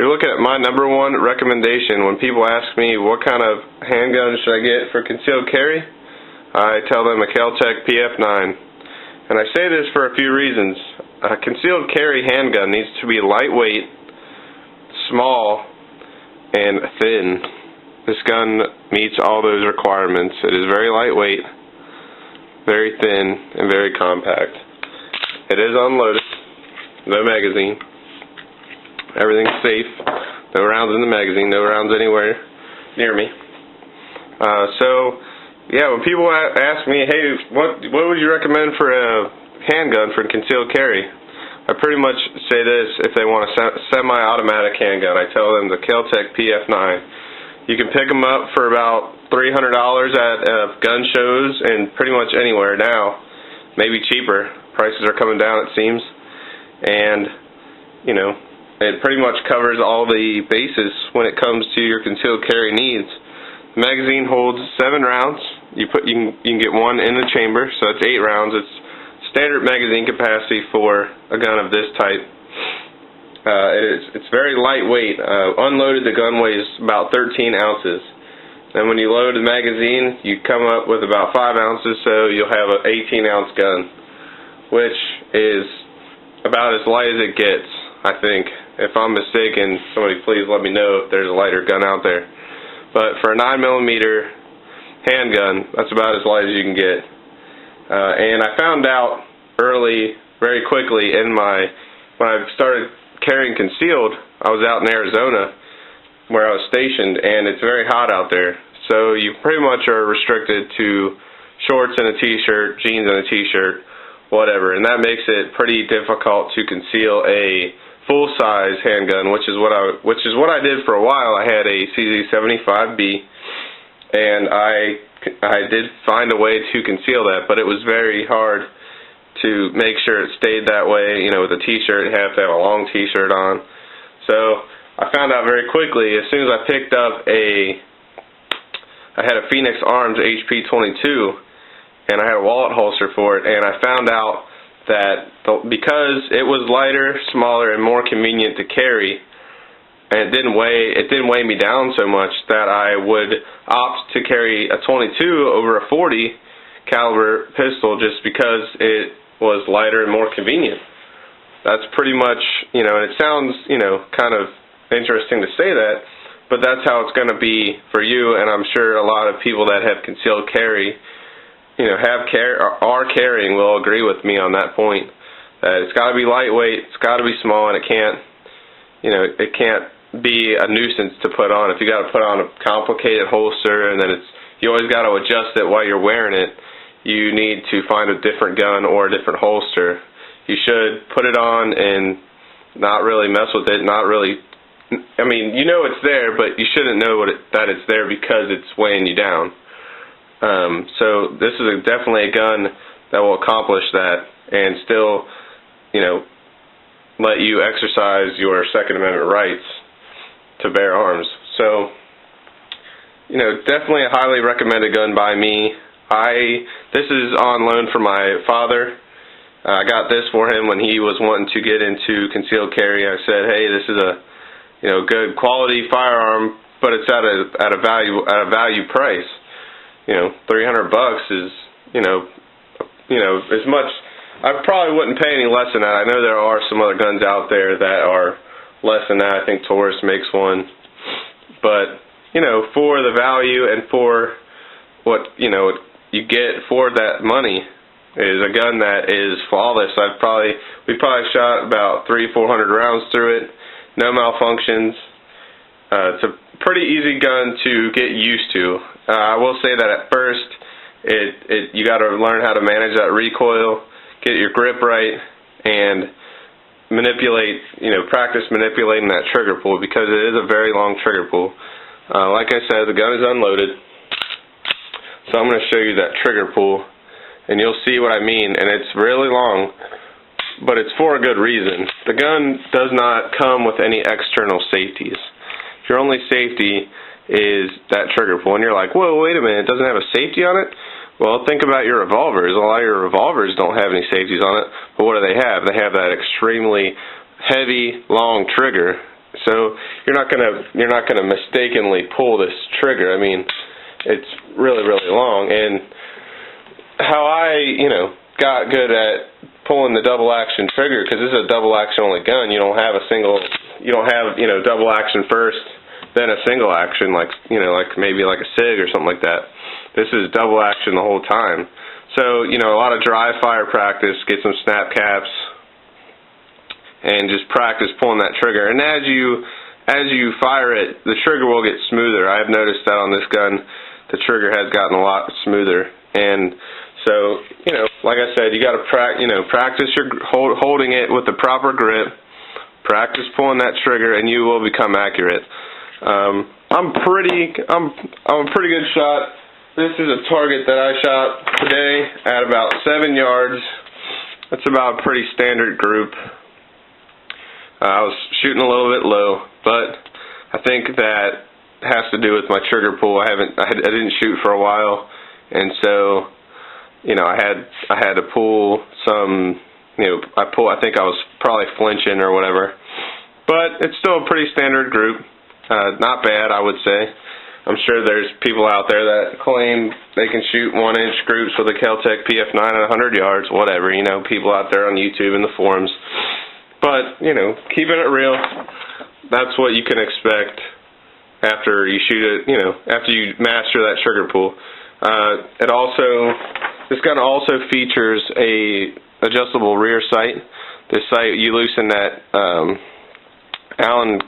you're looking at my number one recommendation when people ask me what kind of handgun should I get for concealed carry. I tell them a KEL TEC PF-9. And I say this for a few reasons. A concealed carry handgun needs to be lightweight, small, and thin. This gun meets all those requirements. It is very lightweight, very thin, and very compact. It is unloaded, no magazine. Everything's safe. No rounds in the magazine, no rounds anywhere near me. Yeah, when people ask me, hey, what would you recommend for a handgun for concealed carry? I pretty much say this: if they want a semi-automatic handgun, I tell them the KEL TEC PF-9. You can pick them up for about $300 at gun shows and pretty much anywhere now, maybe cheaper. Prices are coming down, it seems, and you know, it pretty much covers all the bases when it comes to your concealed carry needs. The magazine holds 7 rounds. You can get one in the chamber, so that's 8 rounds. It's standard magazine capacity for a gun of this type. It's very lightweight. Unloaded, the gun weighs about 13 ounces. Then when you load the magazine, you come up with about 5 ounces, so you'll have an 18-ounce gun, which is about as light as it gets, I think. If I'm mistaken, somebody please let me know if there's a lighter gun out there. But for a 9mm handgun, that's about as light as you can get. And I found out early, very quickly, when I started carrying concealed, I was out in Arizona where I was stationed, and it's very hot out there. So you pretty much are restricted to shorts and a t-shirt, jeans and a t-shirt, whatever. And that makes it pretty difficult to conceal a full-size handgun, which is what I did for a while. I had a CZ75B, and I did find a way to conceal that, but it was very hard to make sure it stayed that way. You know, with a t-shirt, you have to have a long t-shirt on. So I found out very quickly, as soon as I picked up I had a Phoenix Arms HP-22, and I had a wallet holster for it, and I found out that because it was lighter, smaller, and more convenient to carry, and it didn't weigh me down so much, that I would opt to carry a 22 over a 40 caliber pistol just because it was lighter and more convenient. That's pretty much, you know, and it sounds, you know, kind of interesting to say that, but that's how it's going to be for you, and I'm sure a lot of people that have concealed carry, you know, are carrying will agree with me on that point. That it's got to be lightweight, it's got to be small, and it can't be a nuisance to put on. If you got to put on a complicated holster, and then you always got to adjust it while you're wearing it, you need to find a different gun or a different holster. You should put it on and not really mess with it. I mean, you know it's there, but you shouldn't know that it's there because it's weighing you down. So this is definitely a gun that will accomplish that and still, you know, let you exercise your Second Amendment rights to bear arms. So, you know, definitely a highly recommended gun by me. This is on loan from my father. I got this for him when he was wanting to get into concealed carry. I said, hey, this is a, you know, good quality firearm, but it's at a value price. You know, $300 is, you know, as much. I probably wouldn't pay any less than that. I know there are some other guns out there that are less than that. I think Taurus makes one, but you know, for the value and for what you you get for that money is a gun that is flawless. We probably shot about 300-400 rounds through it. No malfunctions. It's a pretty easy gun to get used to. I will say that at first, you got to learn how to manage that recoil, get your grip right, and practice manipulating that trigger pull, because it is a very long trigger pull. Like I said, the gun is unloaded, so I'm going to show you that trigger pull, and you'll see what I mean. And it's really long, but it's for a good reason. The gun does not come with any external safeties. Your only safety is that trigger pull. And you're like, whoa, wait a minute, it doesn't have a safety on it? Well, think about your revolvers. A lot of your revolvers don't have any safeties on it, but what do? They have that extremely heavy, long trigger So you're not gonna mistakenly pull this trigger. I mean, it's really long. And how I got good at pulling the double action trigger, because this is a double action only gun. You don't have double action first, then a single action like maybe like a SIG or something like that. This is double action the whole time. So a lot of dry fire practice, get some snap caps, and just practice pulling that trigger. And as you fire it, the trigger will get smoother. I've noticed that on this gun, the trigger has gotten a lot smoother. And so, like I said, you got to practice your holding it with the proper grip. Practice pulling that trigger, and you will become accurate. I'm a pretty good shot. This is a target that I shot today at about 7 yards. That's about a pretty standard group. I was shooting a little bit low, but I think that has to do with my trigger pull. I didn't shoot for a while, and so I had to pull some. I think I was probably flinching or whatever, but it's still a pretty standard group. Not bad, I would say. I'm sure there's people out there that claim they can shoot 1-inch groups with a KEL TEC PF-9 at 100 yards, whatever. People out there on YouTube and the forums. But, keeping it real, that's what you can expect after you shoot it, after you master that trigger pull. This gun also features a adjustable rear sight. This sight, you loosen that Allen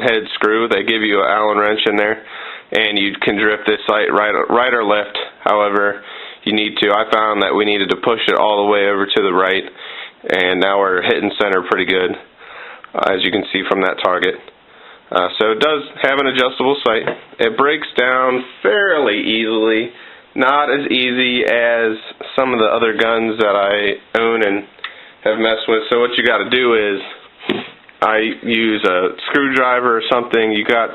head screw. They give you an Allen wrench in there, and you can drift this sight right or left, however you need to. I found that we needed to push it all the way over to the right, and now we're hitting center pretty good, as you can see from that target. So it does have an adjustable sight. It breaks down fairly easily, not as easy as some of the other guns that I own and have messed with. So what you got to do is, I use a screwdriver or something. You can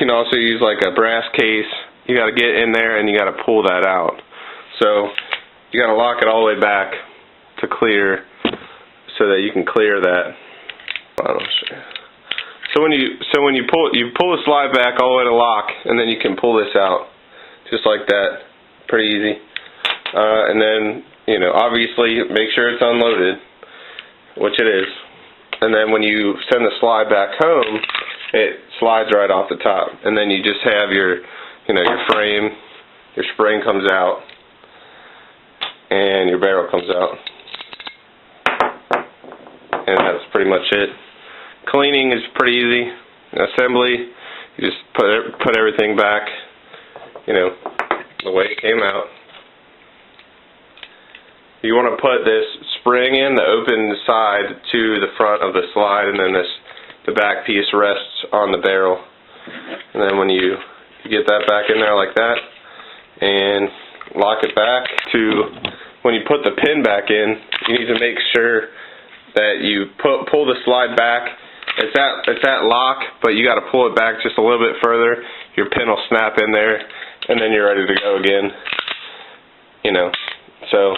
also use like a brass case. You got to get in there and you got to pull that out. So you got to lock it all the way back to clear, so that you can clear that. So when you pull the slide back all the way to lock, and then you can pull this out just like that, pretty easy. And then obviously make sure it's unloaded, which it is. And then when you send the slide back home, it slides right off the top, and then you just have your frame, your spring comes out, and your barrel comes out. And that's pretty much it. Cleaning is pretty easy. Assembly, you just put everything back, the way it came out. You want to put this spring in, the open side to the front of the slide, and then the back piece rests on the barrel. And then when you get that back in there like that, and lock it back when you put the pin back in, you need to make sure that you pull the slide back. It's at lock, but you got to pull it back just a little bit further. Your pin will snap in there, and then you're ready to go again. So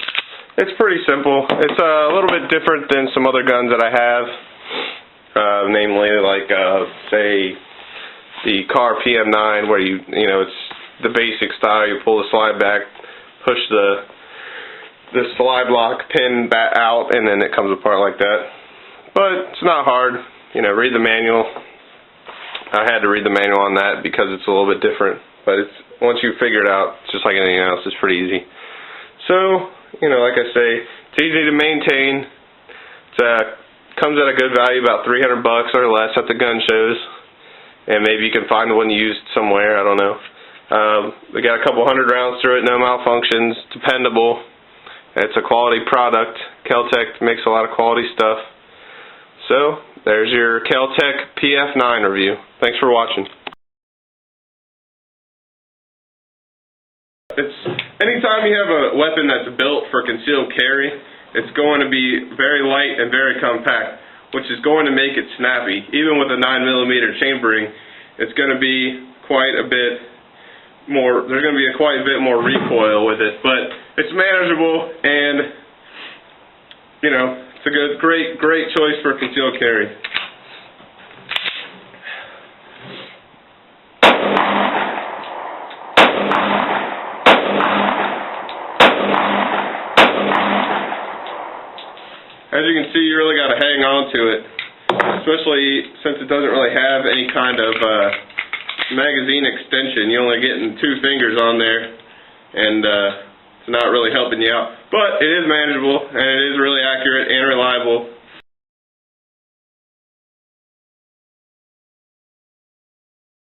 it's pretty simple. It's a little bit different than some other guns that I have, namely like say the KAR PM-9, where it's the basic style. You pull the slide back, push the slide lock pin back out, and then it comes apart like that. But it's not hard. Read the manual. I had to read the manual on that because it's a little bit different. But once you figure it out, it's just like anything else. It's pretty easy. So, like I say, it's easy to maintain. It comes at a good value, about $300 or less at the gun shows. And maybe you can find one used somewhere. I don't know. They got a couple hundred rounds through it, no malfunctions, dependable. It's a quality product. KEL TEC makes a lot of quality stuff. So, there's your KEL TEC PF-9 review. Thanks for watching. Anytime you have a weapon that's built for concealed carry, it's going to be very light and very compact, which is going to make it snappy. Even with a 9mm chambering, it's going to be quite a bit more, there's going to be quite a bit more recoil with it, but it's manageable, and it's a great choice for concealed carry. as you can see, you really got to hang on to it, especially since it doesn't really have any kind of magazine extension. You're only getting 2 fingers on there, and it's not really helping you out. But it is manageable, and it is really accurate and reliable.